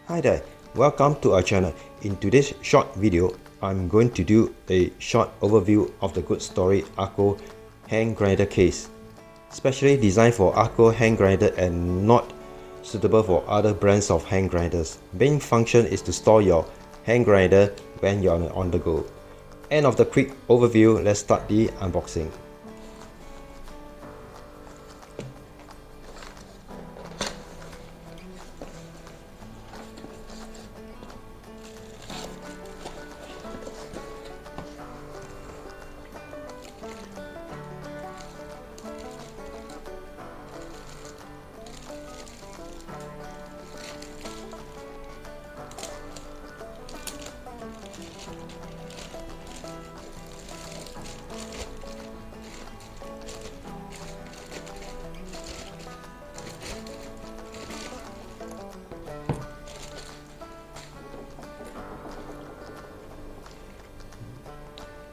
Hi there, welcome to our channel. In today's short video, I'm going to do a short overview of the Good Story ARCO hand grinder case. Specially designed for ARCO hand grinder and not suitable for other brands of hand grinders. Main function is to store your hand grinder when you're on the go. End of the quick overview, let's start the unboxing.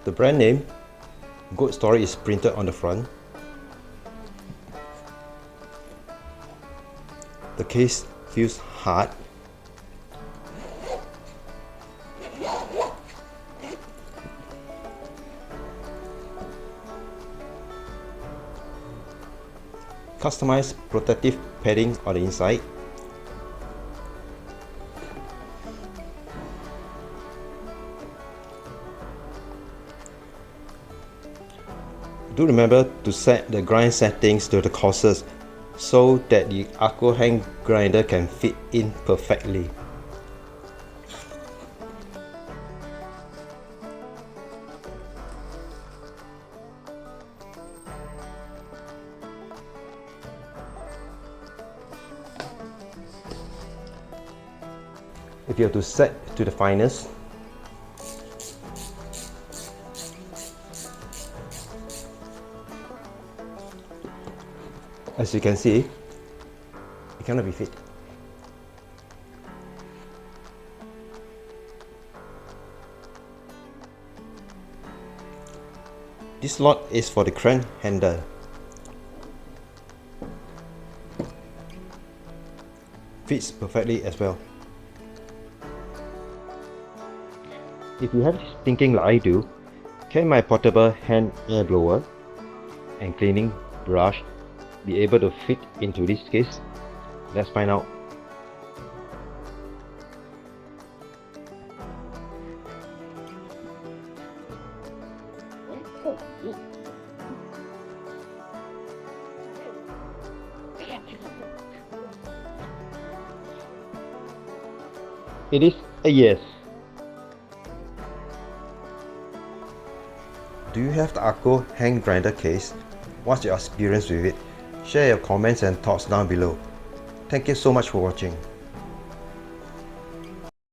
The brand name, Good Story, is printed on the front. The case feels hard. Customized protective padding on the inside. Do remember to set the grind settings to the coarses so that the ARCO hand grinder can fit in perfectly. If you have to set to the finest, as you can see, it cannot be fit. This slot is for the crank handle. Fits perfectly as well. If you have this thinking like I do, can my portable hand air blower and cleaning brush be able to fit into this case? Let's find out. It is a yes. Do you have the ARCO hand grinder case? What's your experience with it? Share your comments and thoughts down below. Thank you so much for watching.